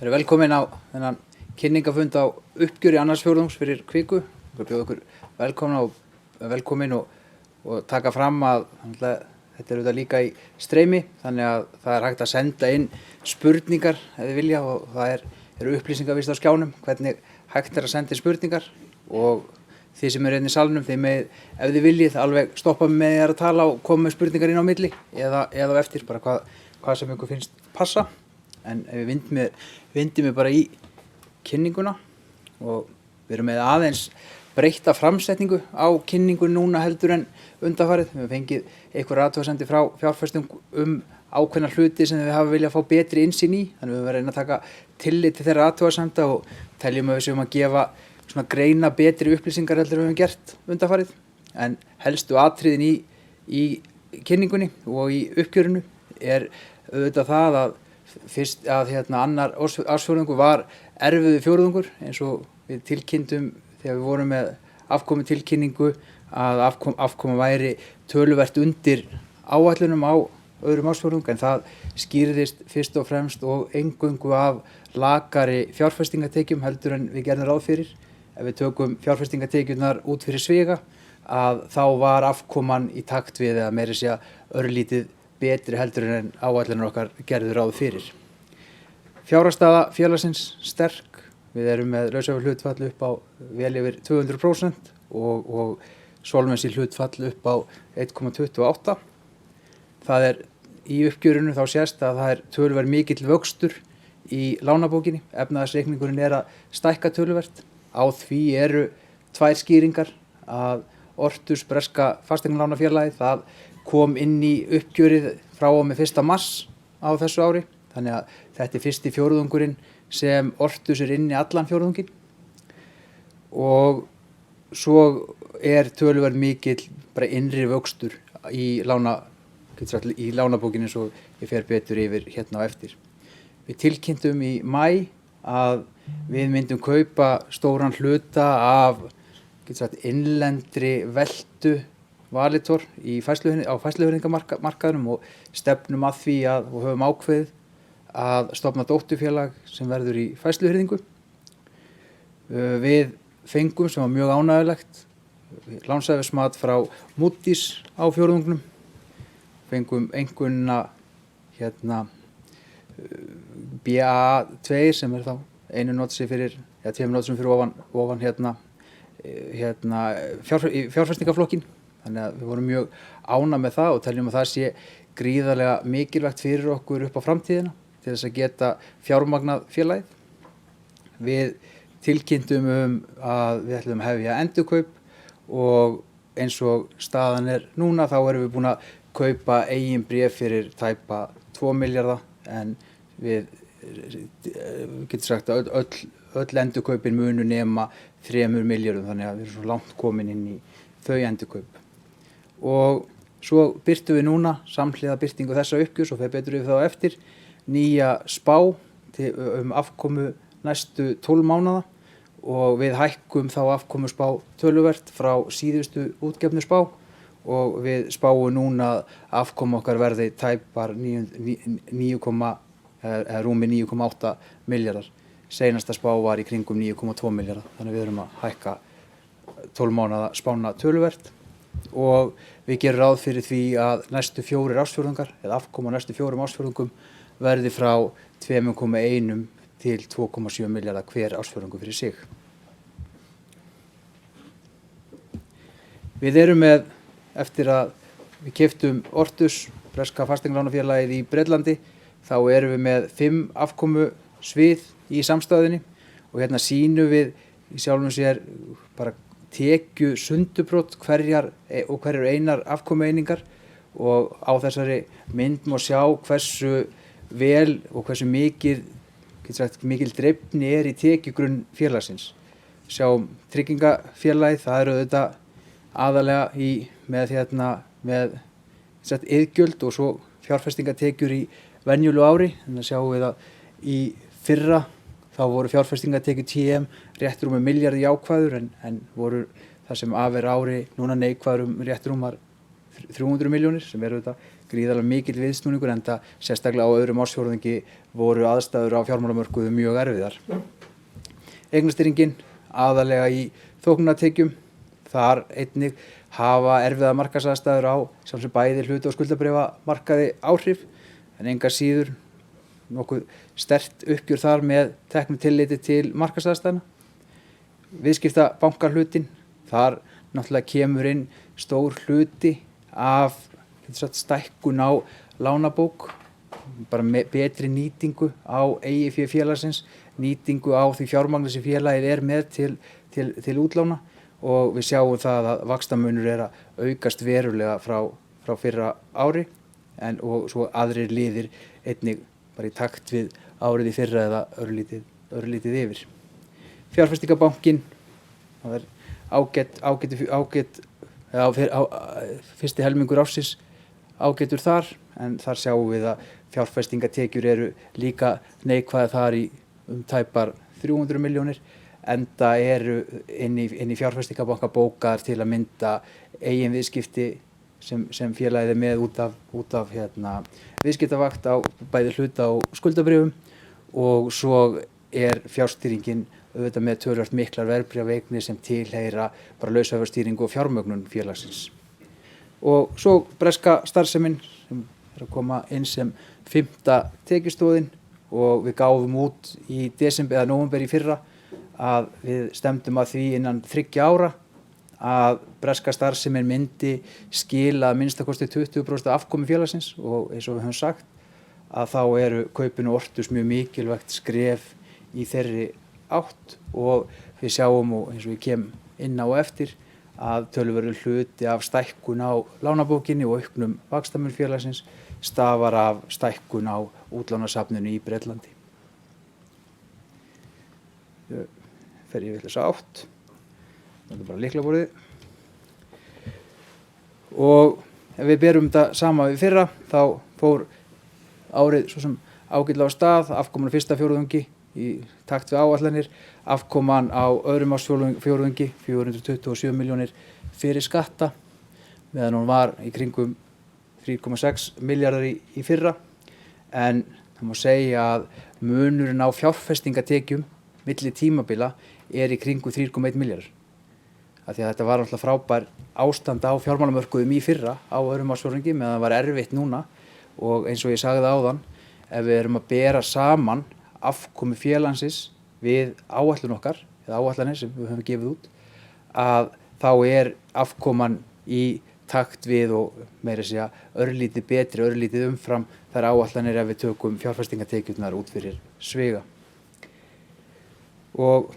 Velkomin á þennan kynningafund á uppgjöri annars fjórðungs fyrir Kviku. Ég bjóð ykkur velkomin og taka fram að þetta auðvitað líka í streymi, þannig að það hægt að senda inn spurningar ef þið vilja og það eru upplýsingar víst á skjánum hvernig hægt að senda inn spurningar og þið sem inn í salnum, þið með, ef þið viljið alveg stoppa með þér að tala og koma með spurningar inn á milli eða á eftir, bara hvað sem ykkur finnst passa. En ef við vindum við bara í kynninguna og við erum með aðeins breytta framsetningu á kynningu núna heldur en undanfarið. Við höfum fengið einhver athugasemdir frá fjárfestum ákveðna hluti sem við hafa viljað fá betri innsýn í, þannig við verðum að reyna að taka tillit til þeirra athugasemda og teljum að við séum að gefa svona greina betri upplýsingar heldur en við höfum gert undanfarið. En helstu atriðin í kynningunni og í uppgjörinu auðvitað það að fyrst að annar ársfjórðungur var erfiður fjórðungur eins og við tilkynntum þegar við vorum með afkomu tilkynningu að afkoma væri töluvert undir áætlunum á öðrum ársfjórðung, en það skýrðist fyrst og fremst og eingöngu af lakari fjárfestingatekjum heldur en við gerðum ráð fyrir. Ef við tökum fjárfestingatekjurnar út fyrir sviga að þá var afkoman í takt við eða meira segja örlítið betri heldur en áætlanir okkar gerðu ráð fyrir. Fjárhagsstaða félagsins sterk. Við erum með lausafjárhlutfall upp á vel yfir 200% og solvency hlutfall upp á 1,28. Það í uppgjörinu þá sést að það töluvert mikill vöxtur í lánabókinni. Efnahagsreikningurinn að stækka töluvert. Á því eru tvær skýringar að Ortus breska fasteignalánafélagið það kom inn í uppgjörið frá og með 1. mars á þessu ári. Þannig að þetta fyrsti fjórðungurinn sem Ortus inni allan fjórðunginn. Og svo töluvert mikill bara innri vöxtur í lánabókinni eins og ég fer betur yfir hérna á eftir. Við tilkynntum í maí að við myndum kaupa stóran hluta af innlendri veltu Valitor á færsluhirðingamarkaðnum og stefnum að því og höfum ákveðið að stofna dótturfélag sem verður í færsluhirðingu. Við fengum, sem var mjög ánægjulegt, lánshæfismat frá Moody's á fjórðungnum. Fengum einkunna BA2 sem þá einu notsi fyrir, tveimur notsum fyrir ofan fjárfestingaflokkin. Þannig að við vorum mjög ánægð með það og teljum að það sé gríðarlega mikilvægt fyrir okkur upp á framtíðina til þess að geta fjármagnað félagið. Við tilkynntum að við ætlum að hefja endurkaup og eins og staðan núna þá erum við búin að kaupa eigin bréf fyrir tæpa 2 milljarða en við getum sagt að öll endurkaupin munu nema 3 milljörðum, þannig að við erum svo langt komin inn í þau endurkaup. Og svo birtum við núna samhliða birtingu þessa uppgjörs og fer betur við þá eftir nýja spá afkomu næstu 12 mánaða og við hækkum þá afkomu spá töluvert frá síðustu útgefnu spá og við spáum núna að afkoma okkar verði tæpar rúmi 9,8 milljarðar. Seinasta spá var í kringum 9,2 milljarðar, þannig við erum að hækka 12 mánaða spána töluvert og við gerum ráð fyrir því að næstu 4 ársfjórðungar eða afkoma næstu 4 ársfjórðungum verði frá 2,1 til 2,7 milljarðar hver ársfjórðungur fyrir sig. Við erum með, eftir að við keyptum Ortus, breska fasteignalánafélagið í Bretlandi, þá erum við með 5 afkomusvið í samstæðunni og hérna sýnum við í sjálfum sér bara tekju sundurbrot hverjar einar afkomueiningar og á þessari mynd má sjá hversu vel og hversu mikil dreifni í tekjugrunn félagsins. Sjáum tryggingafélagið, það auðvitað aðalega með iðgjöld og svo fjárfestingatekjur í venjulegu ári. Þannig að sjáum við að í fyrra þá voru fjárfestingatekjur TM rétt rúmur milljarði jákvæður en voru það sem af ári núna neikvæður rétt rúmar 300 milljónir sem auðvitað gríðarlega mikill viðsnúningur enda sérstaklega á öðrum ársfjórðungi voru aðstæður á fjármálamörkuðum mjög erfiðar. Eignastýringin aðalega í þóknunartekjum, þar einnig hafa erfiða markaðsaðstæður á sem bæði hluta- og skuldabréfamarkaði áhrif en enga síður nokkuð sterkt uppgjör þar með teknu tilliti til markaðsaðstæðna. Viðskiptabankahlutinn, þar náttúrulega kemur inn stór hluti af stækkun á lánabók, bara betri nýtingu á eigið fé félagsins, nýtingu á því fjármagni sem félagið með til útlána og við sjáum það að vaxtamunur að aukast verulega frá fyrra ári og svo aðrir liðir einnig bara í takt við árið í fyrra eða örlítið yfir. Fjárfestingabankinn, það ágætt fyrsti helmingur ársins ágætur þar en þar sjáum við að fjárfestingatekjur eru líka neikvæðar þar í tæpar 300 milljónir enda eru inn í fjárfestingabanka bókaðar til að mynda eigin viðskipti sem félagið með út af viðskiptavakt á bæði hluta- og skuldabréfum og svo fjárstýringin auðvitað með töluvert miklar verðbréfaeignir sem tilheyra bara lausafjárstýringu og fjármögnun félagsins. Og svo breska starfsemin sem að koma inn sem 5. tekjustoðin og við gáfum út í desember eða nóvember í fyrra að við stefndum að því innan 3 ára að breska starfsemin myndi skila að minnstakosti 20% afkomu félagsins og eins og við höfum sagt að þá eru kaupin og Ortus mjög mikilvægt skref í þeirri átt og við sjáum og eins og við kem inn á eftir að töluverður hluti af stækkun á lánabókinni og auknum vaxtamun félagsins stafar af stækkun á útlánasafninu í Bretlandi. Fer ég vitlaus átt. Þetta bara lyklaborðið. Og ef við berum þetta sama við fyrra þá fór árið svo sem ágætlega á stað, afkoman á fyrsta fjórðungi í takt við áætlanir, afkoman á öðrum ársfjórðungi 427 milljónir fyrir skatta meðan hún var í kringum 3,6 milljarðar í fyrra en það má segja að munurinn á fjárfestingatekjum milli tímabila í kringum 3,1 milljarður. Af því að þetta var alltaf frábær ástand á fjármálamörkuðum í fyrra á öðrum ársfjórðungi meðan það var erfitt núna og eins og ég sagði áðan ef við erum að bera saman afkomu félagsins við áætlun okkar eða áætlanir sem við höfum gefið út að þá afkoman í takt við og meira segja örlítið betri, örlítið umfram þær áætlanir ef við tökum fjárfestingatekjurnar út fyrir sviga. Og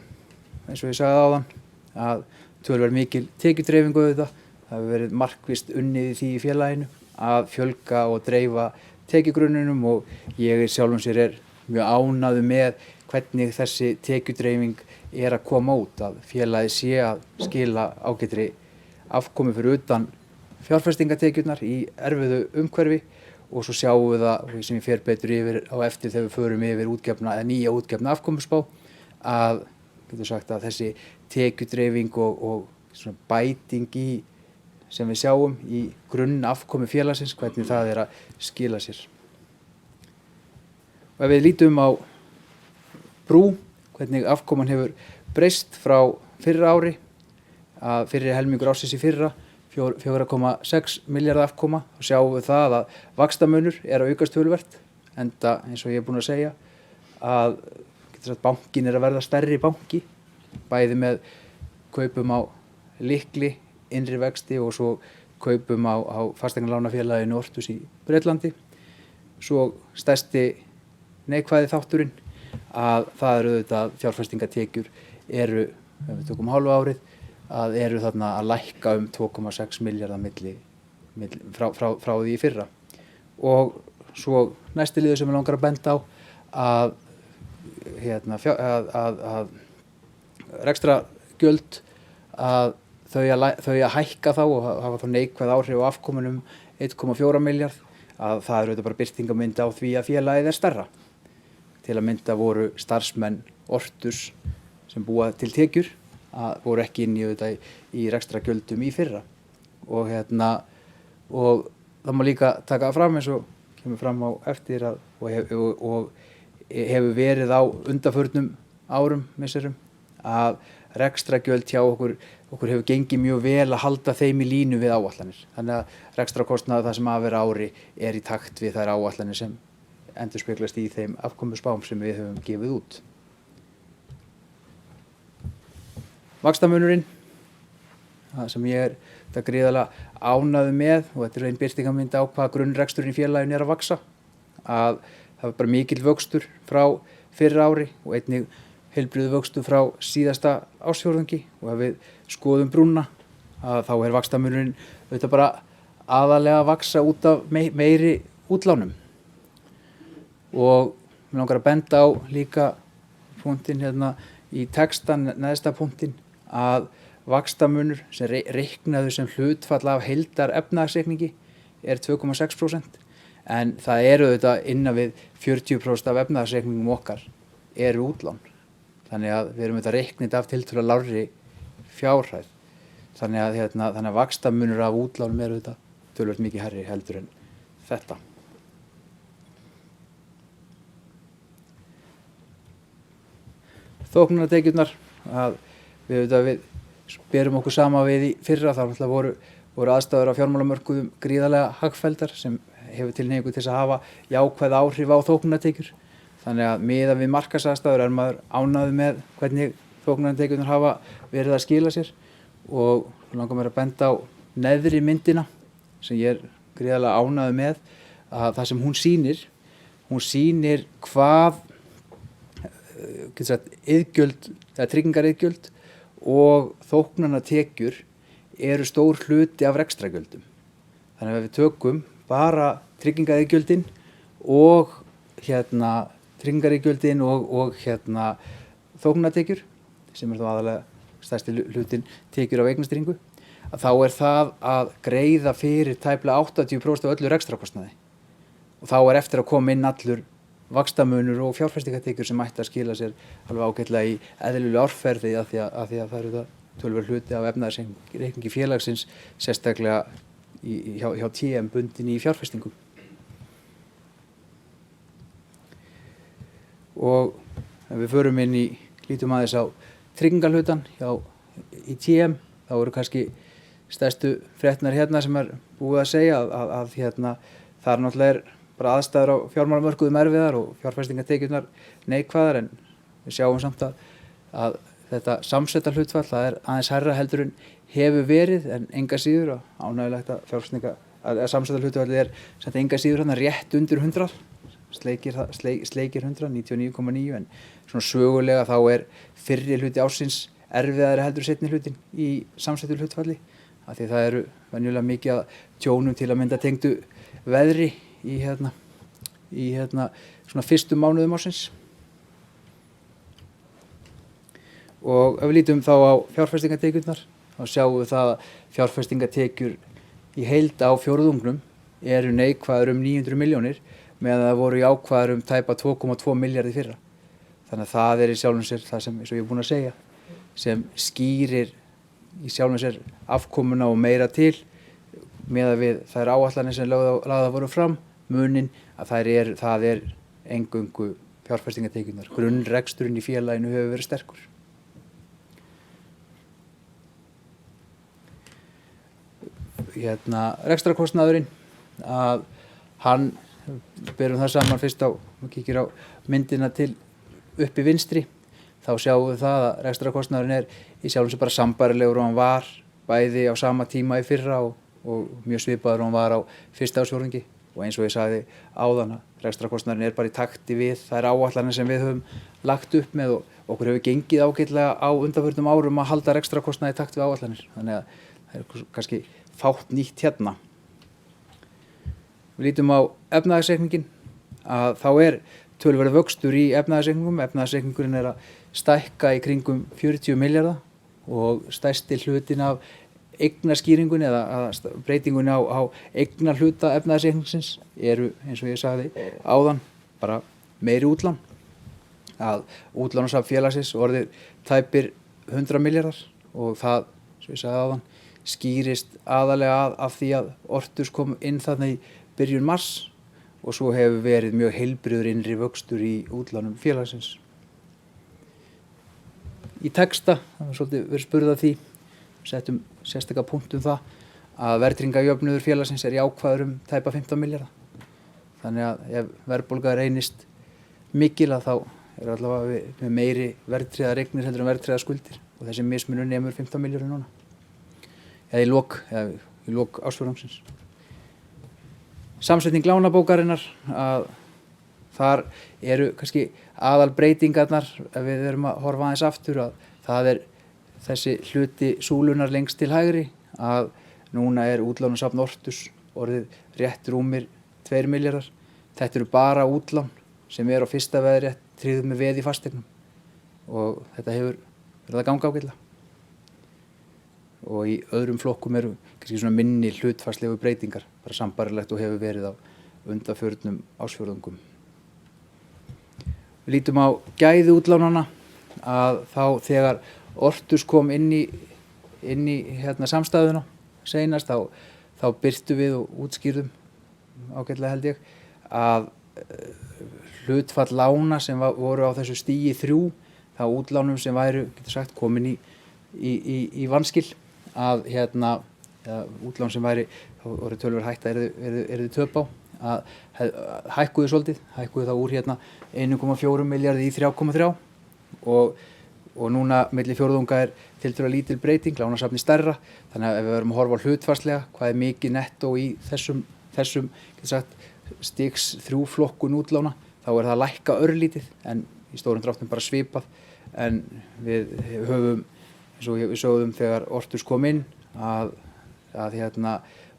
eins og ég sagði áðan að töluvert mikil tekjudreifingu auðvitað, það hefur verið markvisst unnið í því í félaginu að fjölga og dreifa tekjugrunnunum og ég sjálfum sér mjög ánægður með hvernig þessi tekjudreifing að koma út, að félagið sé að skila ágætri afkomu fyrir utan fjárfestingatekjurnar í erfiðu umhverfi og svo sjáum við það sem ég fer betur yfir á eftir þegar við förum yfir nýja útgefna afkomuspá að getur sagt að þessi tekjudreifing og svona bæting sem við sjáum í grunn afkomu félagsins, hvernig það að skila sér. Og ef við lítum á Brú, hvernig afkoman hefur breyst frá fyrra ári, að fyrri helmingur ársins í fyrra, 4,6 milljarða afkoma, og sjáum við það að vaxtamunur að aukast töluvert, enda eins og ég búinn að segja, að bankin að verða stærri banki, bæði með kaupum á lykli, innri vexti og svo kaupum á fasteignalánafélaginu Ortus í Bretlandi. Svo stærsti neikvæði þátturinn að það auðvitað fjárfestingatekjur ef við tökum hálfa árið, að þarna að lækka 2,6 milljarða frá því í fyrra. Og svo næsti liður sem ég langar að benda á að rekstragjöld að þau að hækka þá og hafa þá neikvæð áhrif á afkomunum 1,4 milljarð, að það auðvitað bara birtingarmynd á því að félagið stærra. Til að mynda voru starfsmenn Ortus sem búa til tekjur að voru ekki inn í rekstragjöldum í fyrra og það má líka taka það fram eins og kemur fram á eftir og hefur verið á undanförnum árum, misserum, að rekstragjöld hjá okkur hefur gengið mjög vel að halda þeim í línu við áætlanir. Þannig að rekstrakostnaður það sem af ári í takt við þær áætlanir sem endurspeglast í þeim afkomuspám sem við höfum gefið út. Vaxtamunurinn, það sem ég það gríðarlega ánægður með, og þetta einn birtingarmynd á hvað grunnreksturinn í félaginu að vaxa, að það var bara mikill vöxtur frá fyrra ári og einnig heilbrigður vöxtur frá síðasta ársfjórðungi, og ef við skoðum brúna að þá vaxtamunurinn auðvitað bara aðalega að vaxa út af meiri útlánum. Og mér langar að benda á líka punktinn hérna í textan, neðsta punktinn, að vaxtamunur sem reiknaður sem hlutfall af heildar efnahagsreikningi 2,6%, en það auðvitað innan við 40% af efnahagsreikningum okkar útlán. Þannig að við erum auðvitað reiknið af tiltölulega lágri fjárhæð. Þannig að vaxtamunur af útlánum auðvitað töluvert mikið hærri heldur en þetta. Þóknunartekjurnar, að við berum okkur sama við í fyrra, þá voru aðstæður á fjármálamörkuðum gríðarlega hagfelldar sem hefur tilhneigingu til að hafa jákvæð áhrif á þóknunartekjur. Þannig að miðað við markaðsaðstæður maður ánægður með hvernig þóknunartekjurnar hafa verið að skila sér, og langar mér að benda á neðri myndina sem ég gríðarlega ánægður með, að það sem hún sýnir hvað tryggingariðgjöld og þóknunartekjur stór hluti af rekstragjöldum. Þannig að ef við tökum bara tryggingariðgjöldin og þóknunartekjur, sem þá aðalega stærsti hlutin tekjur af eignastýringu, að þá það að greiða fyrir tæplega 80% af öllu rekstrakostnaði. Og þá eftir að koma inn allur vaxtamunur og fjárfestingartekjur sem ætti að skila sér alveg ágætlega í eðlilega árferði, af því að það það töluvert hluti af efnahagsreikningi félagsins, sérstaklega hjá TM bundin í fjárfestingum. Og ef við förum inn lítum aðeins á tryggingarhlutann í TM, þá kannski stærstu fréttirnar hérna sem búið að segja að þar náttúrulega bara aðstæður á fjármálamörkuðum erfiðar og fjárfestingartekjurnar neikvæðar, en við sjáum samt að þetta samsetta hlutfall það aðeins hærra heldur en hefur verið, en enga síður ánægjulegt að samsetta hlutfall samt enga síður rétt undir 100, sleikir 100, 99,9, en svona sögulega þá fyrri hluti ársins erfiðari heldur seinni hlutin í samsettu hlutfalli, af því það venjulega mikið að tjónum til að mynda tengdu veðri í svona fyrstu mánuðum ársins. Og ef við lítum þá á fjárfestingartekjurnar, þá sjáum við það að fjárfestingartekjur í heild á fjórðungnum neikvæðar 900 milljónir, meðan það voru jákvæðar tæpa 2,2 milljarði fyrra. Þannig að það í sjálfum sér það sem, eins og ég búinn að segja, sem skýrir í sjálfum sér afkomuna og meira til, meðan við þær áætlanir sem lagðar voru fram, munin að það eingöngu fjárfestingartekjurnar. Grunnreksturinn í félaginu hefur verið sterkur. Rekstrakostnaðurinn, að hann berum það saman fyrst kíkir á myndina til uppi vinstri, þá sjáum við það að rekstrakostnaðurinn í sjálfum sér bara sambærilegur og hann var bæði á sama tíma í fyrra og mjög svipaður og hann var á fyrsta ársfjórðungi, og eins og ég sagði áðan að rekstrakostnaðurinn bara í takti við þær áætlanir sem við höfum lagt upp með, og okkur hefur gengið ágætlega á undanförnum árum að halda rekstrakostnaði í takt við áætlanir, þannig að það kannski fátt nýtt hérna. Við lítum á efnahagsreikningin, að þá töluverður vöxtur í efnahagsreikningum. Efnahagsreikningurinn að stækka í kringum 40 milljarða og stærsti hlutin af eignaskýringunni eða breytingunni á eignarhluta efnahagsreikningsins eins og ég sagði áðan, bara meiri útlán. Að útlánasafn félagsins orðið tæpir 100 milljarðar, og það, svo ég sagði áðan, skýrist aðalega af því að Ortus kom inn þarna í byrjun mars og svo hefur verið mjög heilbrigður innri vöxtur í útlánum félagsins. Í texta, það var svolítið verið spurð að því, settum sérstaka punkt það að verðtryggingajöfnuður félagsins jákvæður tæpa 15 milljarða. Þannig að ef verðbólga reynist mikil að þá allavega við með meiri verðtryggðar eignir heldur en verðtryggðar skuldir og þessi mismunur nemur 15 milljörðum núna. Eða í lok ársfjórðungsins. Samsetning lánabókarinnar að þar eru kannski aðalbreytingarnar ef við erum að horfa aðeins aftur að það þessi hluti súlunar lengst til hægri að núna útlánasafn Ortus orðið rétt rúmir 2 milljarðar. Þetta eru bara útlán sem á fyrsta veðrétt tryggð með veð í fasteignum og þetta hefur verið að ganga ágætlega. Og í öðrum flokkum eru kannski svona minni hlutfallslegu breytingar, bara sambarilegt og hefur verið á undanförnum ársfjórðungum. Við lítum á gæði útlánanna að þá þegar Ortus kom inn í samstæðuna seinast þá birtum við og útskýrðum ágætlega held ég að hlutfall lána sem voru á þessu stigi 3 þá útlánum sem væru komin í vanskil að útlán sem væri þá voru tölur hætta yrði töp á að hækkuðu svolítið, hækkuðu þá úr 1,4 milljarði í 3,3 og núna milli fjórðunga tiltölulega lítil breyting, lánasafni stærra, þannig að ef við verum að horfa á hlutfallslega hvað mikið nettó í þessum stigs 3 flokkun útlána, þá það að lækka örlítið en í stórum dráttum bara svipað en við höfum, eins og við sögðum þegar Ortus kom inn að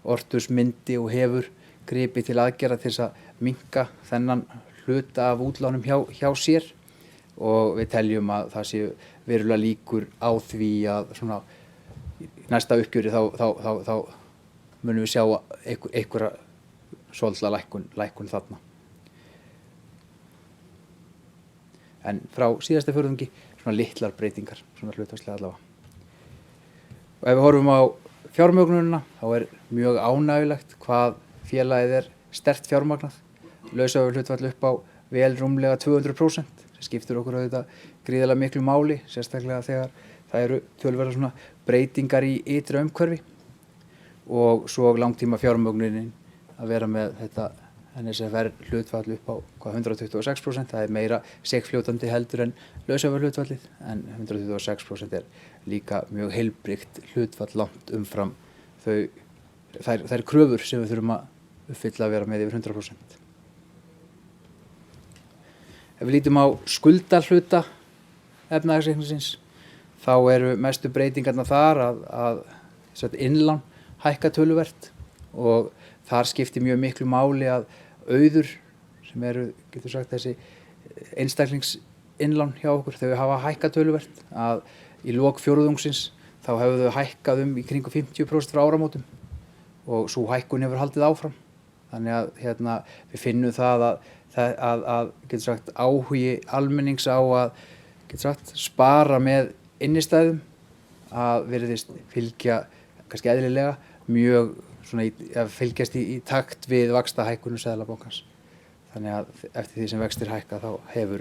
Ortus myndi og hefur gripið til aðgerða til þess að minnka þennan hluta af útlánum hjá sér og við teljum að það séu verulega líkur á því að svona næsta uppgjöri þá munum við sjá einhverja svolítið lækkun þarna. En frá síðasta fjórðungi svona litlar breytingar, svona hlutfallslega allavega. Og ef við horfum á fjármögnunina þá mjög ánægjulegt hvað félagið sterkt fjármagnað, lausafjárhlutfall upp á vel rúmlega 200%, sem skiptir okkur auðvitað gríðarlega miklu máli, sérstaklega þegar það eru töluverðar svona breytingar í ytra umhverfi og svo langtíma fjármögnunin að vera með þetta NSFR hlutfall upp á 126%, það meira seigfljótandi heldur en lausafjárhlutfallið en 126% líka mjög heilbrigt hlutfall langt umfram þær kröfur sem við þurfum að uppfylla að vera með yfir 100%. Ef við lítum á skuldahluta efnahagsreikningsins þá eru mestu breytingarnar þar að innlán hækka töluvert og þar skiptir mjög miklu máli að auður sem getur sagt þessi einstaklingsinnlán hjá okkur, þau hafa hækkað töluvert að í lok fjórðungsins þá hefur þau hækkað í kringum 50% frá áramótum og svo hækkun hefur haldið áfram. Þannig að við finnum það að getur sagt áhugi almennings á að getur sagt spara með innistæðum að virðist fylgja kannski eðlilega mjög svona að fylgjast í takt við vaxtahækkunum Seðlabankans. Þannig að eftir því sem vextir hækka þá hefur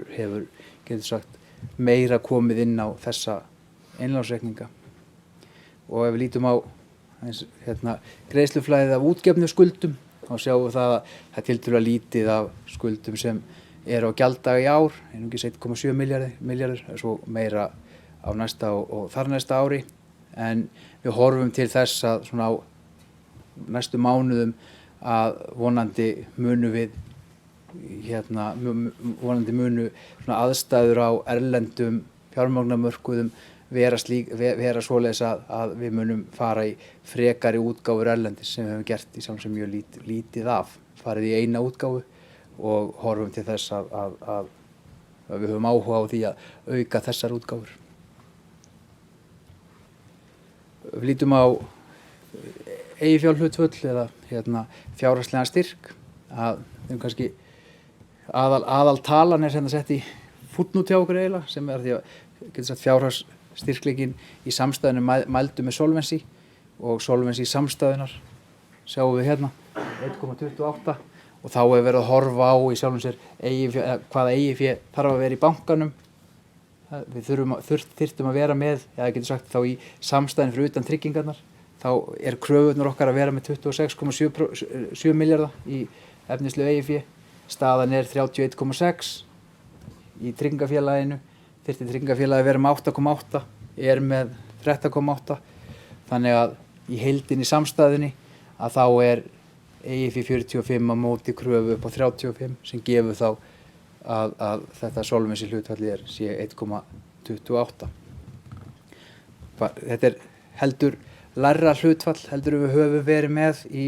getur sagt meira komið inn á þessa innlánsreikninga. Og ef við lítum á greiðsluflæðið af útgefnu skuldum þá sjáum við það að það tiltölulega lítið af skuldum sem á gjalddaga í ár, einungis 1,7 milljarðir, svo meira á næsta og þarnæsta ári, en við horfum til þess að svona á næstu mánuðum að vonandi munu svona aðstæður á erlendum fjármagnamörkuðum vera svoleiðis að við munum fara í frekari útgáfur erlendis sem við höfum gert í saman sem mjög lítið af, farið í eina útgáfu og horfum til þess að við höfum áhuga á því að auka þessar útgáfur. Við lítum á eiginfjárhlutföll eða fjárhagslegan styrk að kannski aðaltalan sett í fútnút hjá okkur eiginlega sem því að getur sagt fjárhagsstyrkleikinn í samstæðinu mældu með solvency og solvency samstæðunar sjáum við hérna 1,28 og þá hefur verið að horfa á í sjálfum sér hvaða eigið fé þarf að vera í bankanum. Við þyrftum að vera með, það getur sagt þá í samstæðin fyrir utan tryggingarnar, þá kröfurnar okkar að vera með 26,7 milljarða í efnislegu eigið fé. Staðan 31,6 í tryggingafélaginu, þyrfti tryggingafélagi að vera með 8,8, með 13,8, þannig að í heildinni samstæðinni að þá eigið fé 45 á móti kröfu upp á 35 sem gefur þá að þetta solvency hlutfallið sé 1,28. Þetta heldur lægra hlutfall heldur við höfum verið með í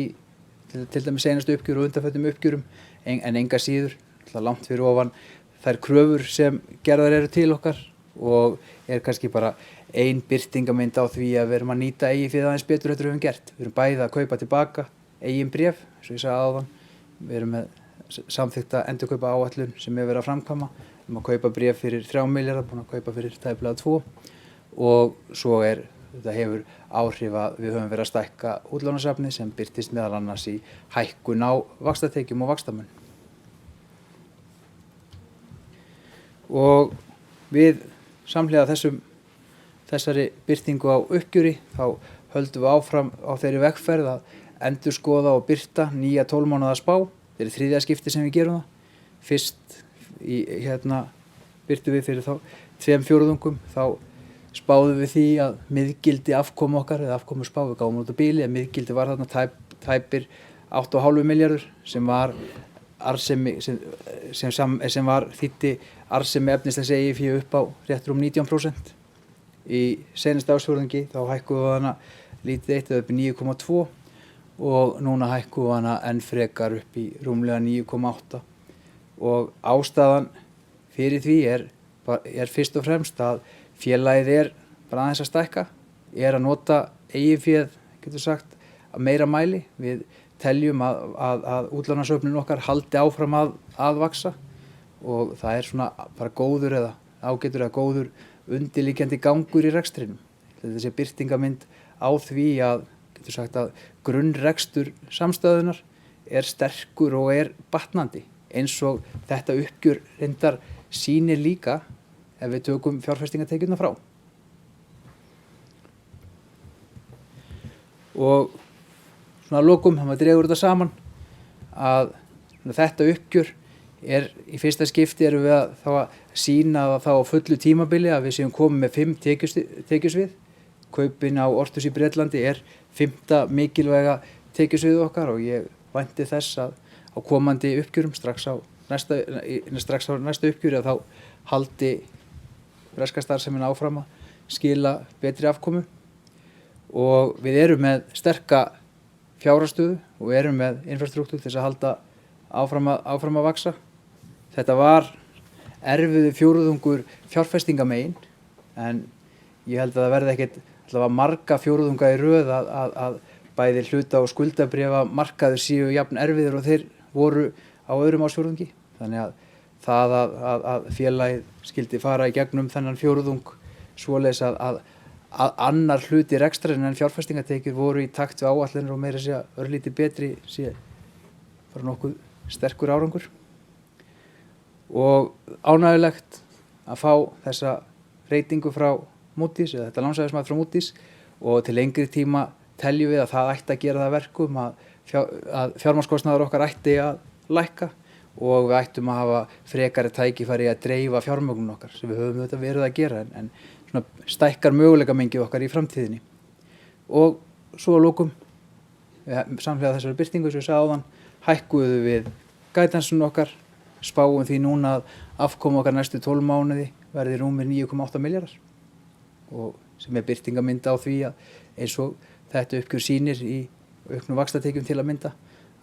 til dæmis seinastu uppgjör og undanförnum uppgjörum en enga síður, langt fyrir ofan þær kröfur sem gerðar eru til okkar og kannski bara ein birtingamynd á því að við erum að nýta eigið fyrir aðeins betur þetta við höfum gert. Við erum bæði að kaupa tilbaka eigin bréf, eins og ég sagði áðan, við erum með samþykkta endurkaupa áætlun sem verið að framkvæma, að kaupa bréf fyrir 3 milljarða, búin að kaupa fyrir tæplega 2 og svo þetta hefur áhrif að við höfum verið að stækka útlánasafnið sem birtist meðal annars í hækkun á vaxtatekjum og vaxtamun. Og við samhliða þessari birtingu á uppgjöri þá höldum við áfram á þeirri vegferð að endurskoða og birta nýja 12 mánaða spá. Þetta þriðja skipti sem við gerum það. Fyrst birtum við fyrir þá 2/4, þá spáðum við því að miðgildi afkomu okkar, eða afkomu spá, við gáum út á bíli, að miðgildi var þarna tæpir 8,5 milljarður sem var arðsemi sem var þýddi arðsemi efnislegs eigið fé upp á rétt rúm 19%. Í seinasta ársfjórðungi þá hækkuðu hana lítið eitt upp í 9,2 og núna hækkuðu hana enn frekar upp í rúmlega 9,8 og ástæðan fyrir því er fyrst og fremst að félagið bara aðeins að stækka, að nota eigið féð, getur sagt, að meira mæli. Við teljum að útlánasöfnin okkar haldi áfram að vaxa og það svona bara góður eða ágætur eða góður undirliggjandi gangur í rekstrinum. Þetta sé birtingamynd á því að, getur sagt, að grunnrekstur samstæðunar sterkur og batnandi, eins og þetta uppgjör reyndar sýnir líka ef við tökum fjárfestingatekjurnar frá. Og svona að lokum, þegar maður dregur þetta saman, að þetta uppgjör í fyrsta skipti erum við að sýna þá á fullu tímabili að við séum komið með 5 tekjusvið. Kaupin á Orthus í Bretlandi 5. mikilvæga tekjusviðið okkar og ég vænti þess að á komandi uppgjörum strax á næsta uppgjöri að þá haldi breska starfsemin áfram að skila betri afkomu og við erum með sterka fjárhagsstöðu og við erum með infrastruktúr til þess að halda áfram að vaxa. Þetta var erfiður fjórðungur fjárfestingamegin en ég held að það verði ekkert allavega marga fjórðunga í röð að bæði hluta og skuldabréfa markaður séu jafn erfiður og þeir voru á öðrum ársfjórðungi. Þannig að það að félagið skildi fara í gegnum þennan fjórðung svoleiðis að annar hluti rekstrarins en fjárfestingatekjur voru í takt við áætlanir og meira segja örlítið betri sé bara nokkuð sterkur árangur. Og ánægjulegt að fá þessa reytingu frá Moody's eða þetta lánshæfismat frá Moody's og til lengri tíma teljum við að það ætti að gera það verkum að fjármagnskostnaður okkar ætti að lækka og við ættum að hafa frekari tækifæri að dreifa fjármögnun okkar sem við höfum þetta verið að gera en svona stækkar möguleikamengi okkar í framtíðinni. Og svo að lokum, samhliða þessari birtingu sem ég sagði áðan, hækkuðu við guidanceinn okkar, spáum því núna að afkoma okkar næstu 12 mánuði verði rúmir 9,8 milljarðar og sem birtingamynd á því að eins og þetta uppgjör sýnir í auknum vaxtatekjum til að mynda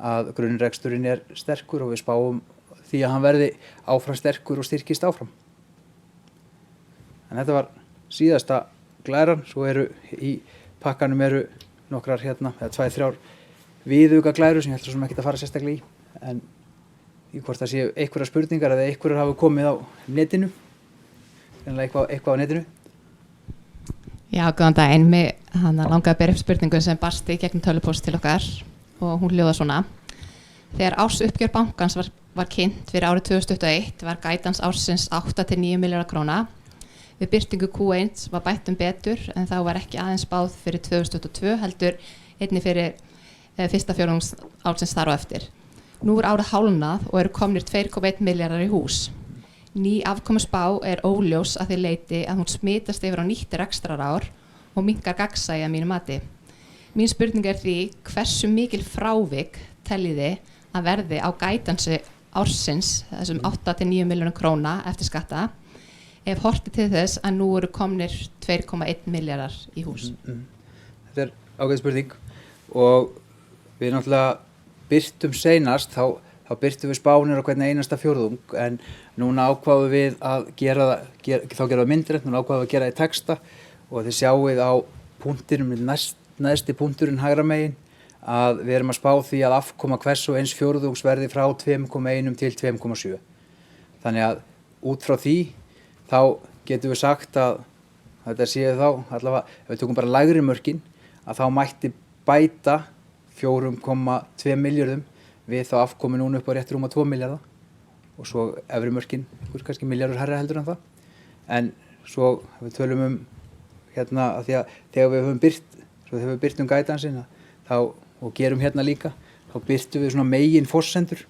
að grunnreksturinn sterkur og við spáum því að hann verði áfram sterkur og styrkist áfram. En þetta var síðasta glæran, svo í pakkanum nokkrar eða 2-3 viðauka glæru sem ég ætla ekki að fara sérstaklega í, en í hvort það séu einhverjar spurningar eða einhverjar hafa komið á netinu, eitthvað á netinu. Já, góðan daginn. Mig langaði að bera upp spurningu sem barst í gegnum tölvupóst til okkar og hún hljóðar svona. Þegar ársuppgjör bankans var kynnt fyrir árið 2021 var guidance ársins 8-9 milljarðar króna. Við birtingu Q1 var bætt betur en þá var ekki aðeins spáð fyrir 2022 heldur einnig fyrir fyrsta fjórðungs ársins þar á eftir. Nú árið hálfnað og eru komnir 2,1 milljarðar í hús. Ný afkomuspá óljós að því leyti að hún smitast yfir á nýtt rekstrarár og minnkar gagnsæi að mínu mati. Mín spurning því hversu mikil frávik teljiði að verði á guidance ársins, þessum 8-9 milljónum króna eftir skatta, ef horti til þess að nú eru komnir 2,1 milljarðar í hús. Þetta ágæð spurning og við náttúrulega birtum seinast, þá birtum við spánir á hvernig einasta fjórðung en núna ákváðum við að gera það myndrænt, núna ákváðum við að gera það í texta og þið sjáið á punktinum, neðsti punkturinn hægra megin að við erum að spá því að afkoma hvers og eins fjórðungs verði frá 2,1 til 2,7. Þannig að út frá því þá getum við sagt að þetta séu þá, allavega ef við tökum bara lægri mörkin, að þá mætti bæta 4,2 milljörðum við þá afkomi núna upp á rétt rúma 2 milljarða og svo efri mörkin, kannski milljarður hærra heldur en það. En svo við tölum að því að þegar við höfum birt guidanceinn þá og gerum hérna líka, þá birtum við svona megin forsendur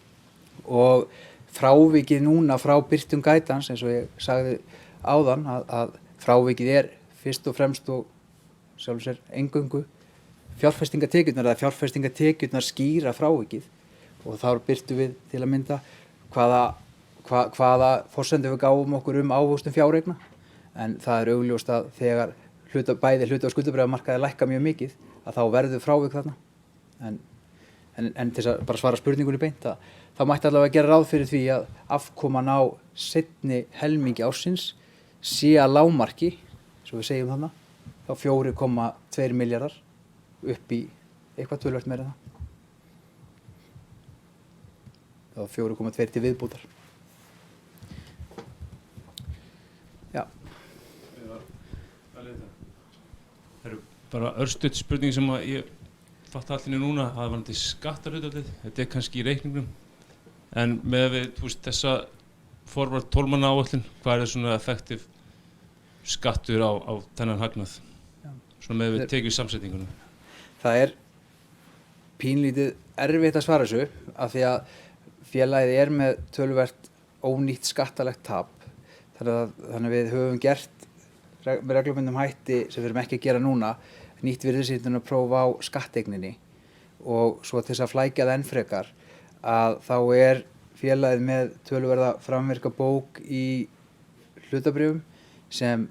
og frávikið núna frá birtum guidance eins og ég sagði áðan að frávikið fyrst og fremst og sjálfur sér eingöngu fjárfestingatekjurnar eða fjárfestingatekjurnar skýra frávikið og þá birtum við til að mynda hvaða forsendur við gáum okkur ávöxtun fjáreigna en það augljóst að þegar bæði hluta- og skuldabréfamarkaði lækka mjög mikið að þá verður frávik þarna en til að bara svara spurningunni beint þá mætti allavega gera ráð fyrir því að afkoman á seinni helmingi ársins sé að lágmarki, svo við segjum þarna, þá 4,2 milljarðar upp í eitthvað töluvert meira en það. Þá 4,2 til viðbútar. Já. Það eru bara örstutt spurning sem að ég fatt allir núna, það var náttúrulega skattarhlutfallið, þetta kannski í reikningnum, en með við þessa forward 12 mánaða áætlun, hvað svona effektiv skattur á þennan hagnað, svona með við tekið samsetningunum? Það pínlítið erfitt að svara þessu, af því að félagið með töluvert ónýtt skattalegt tap, þannig að við höfum gert með reglubundum hætti sem við erum ekki að gera núna, nýtt virðisýntunarpróf á skatteigninni og svo til þess að flækja það enn frekar að þá félagið með töluverða framvirka bók í hlutabréfum sem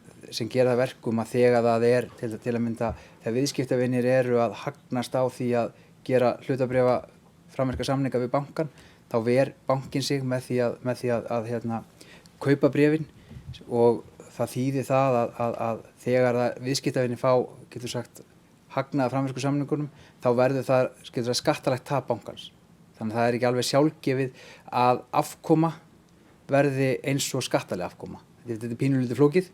gera það verkum að þegar það til að mynda þegar viðskiptavinir eru að hagnast á því að gera hlutabréfa framvirka samninga við bankan þá ver bankinn sig með því að kaupa bréfin og það þýðir það að þegar viðskiptavinir fá, getur sagt, hagnaða framvirku samningunum, þá verður það skattalegt tap bankans. Þannig að það ekki alveg sjálfgefið að afkoma verði eins og skattaleg afkoma. Þetta pínulítið flókið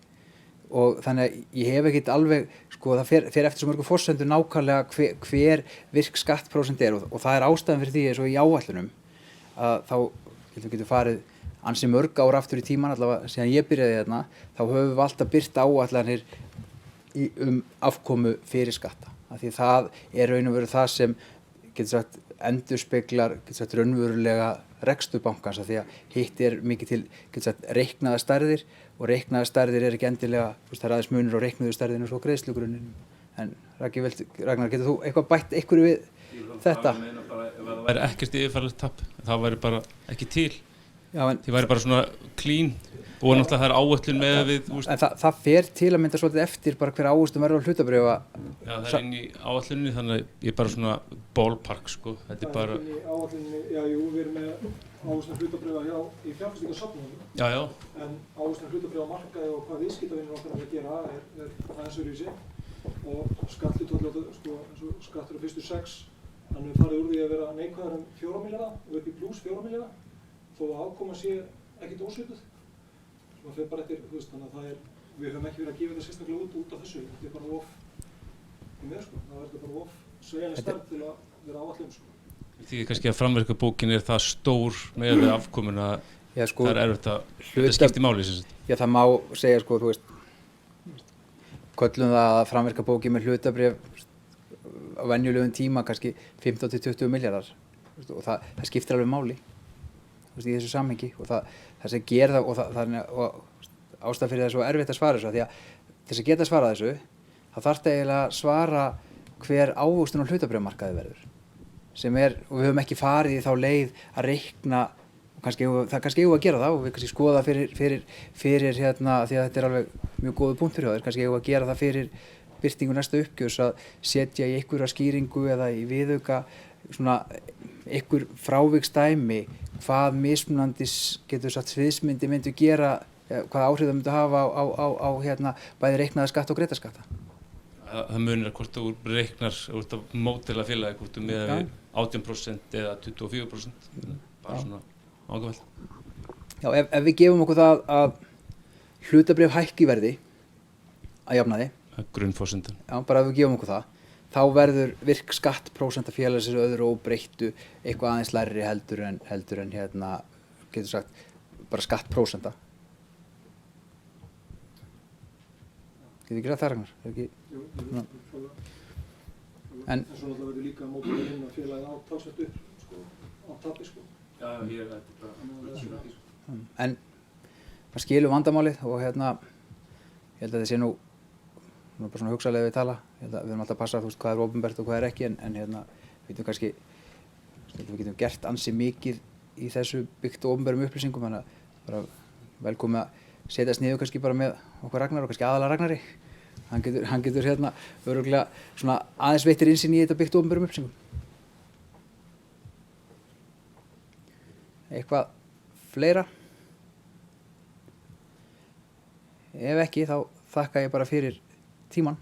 og þannig að ég hef ekkert alveg, það fer eftir svo mörgum forsendur nákvæmlega hver virk skattprósent og það ástæðan fyrir því eins og í áætlunum að þá getur farið ansi mörg ár aftur í tíman, allavega síðan ég byrjaði hérna, þá höfum við alltaf birt áætlanir afkomu fyrir skatta. Af því það raun og veru það sem getur sagt endurspeglar raunverulega rekstur bankans, af því að hitt mikið til getur sagt reiknaðar stærðir og reiknaðar stærðir ekki endilega, það aðeins munur á reiknuðu stærðinu og svo greiðslugrunninn. En Ragnar, getur þú eitthvað bætt einhverju við þetta? Ef það væri ekkert yfirfærlegt tap, það væri bara ekki til. Já, því væri bara svona clean og náttúrulega það áætlun með við en það fer til að mynda svolítið eftir bara hver ávöxtun verður á hlutabréfa. Já, það inn í áætlunni, þannig að ég bara svona ballpark, þetta bara inn í áætlunni, við erum með ávöxtun hlutabréfa í fjárfestingarsafnunum. Já. En ávöxtun hlutabréfa markaði og hvað viðskiptavinir okkar að gera aðeins öðruvísi og skattur á fyrstu 6 þannig við farið úr því að vera neikvæðar 4 milljarða og upp í pluss 4 milljarða þó að afkoma sé ekkert ósvipuð. Það fer bara eftir, þannig að það við höfum ekki verið að gefa þetta sérstaklega út af þessu, þetta er bara of í með sko, það verður bara of sveigjanleg stærð til að vera áallum sko. Því kannski að framverka bókin er það stór með afkomuna, sko, það er erfitt að þetta skipti máli sem sagt. Já, það má segja sko, þú veist, köllum það að framverka bókin með hlutabréf á venjulegum tíma kannski 15-20 miljardar og það skiptir alveg máli í þessu samhengi og það sem ger það og ástæða fyrir það er svo erfitt að svara þessu því að þess að geta svarað þessu þá þarf það eiginlega að svara hver ávöxtun á hlutabréfamarkaði verður sem og við höfum ekki farið í þá leið að reikna og kannski eigum við að gera það og við kannski skoða fyrir hérna því að þetta er alveg mjög góður punktur hjá þér, kannski eigum við að gera það fyrir birtingu næsta uppgjörs að setja í einhverja skýringu eða í viðauka svona einhver fráviksdæmi hvað mismunandi getur sagt sviðsmyndi myndu gera hvað áhrif það myndu hafa á hérna bæði reiknaða skatta og greidda skatta. Það munir hvort þú reiknar hvort að mótela félagi hvort þú með 18% eða 24% bara svona ágæfælt. Já, ef við gefum okkur það að hlutabréf hækki í verði að jafnaði grunnforsendan. Já, bara ef við gefum okkur það þá verður virk skattprósenta félagsins öðru óbreyttu eitthvað aðeins lægri heldur en hérna getur sagt bara skattprósenta. Getur ekki rætt það Ragnar? Jú, en svo náttúrulega verður líka mótið inn að félagið á talsvert upp sko, á tapi sko. Já, ég er bara En maður skilur vandamálið og hérna ég held að það sé nú bara svona hugsalega við tala, ég held að við erum alltaf að passa þú veist hvað er opinbert og hvað er ekki en hérna við getum kannski við getum gert ansi mikið í þessu byggt opinberum upplýsingum þannig að bara velkomi að setjast niður kannski bara með okkur Ragnar og kannski aðalega Ragnari hann getur hérna örugglega svona aðeins veittir innsýn í þetta byggt opinberum upplýsingum. Eitthvað fleira? Ef ekki þá þakka ég bara fyrir tímann.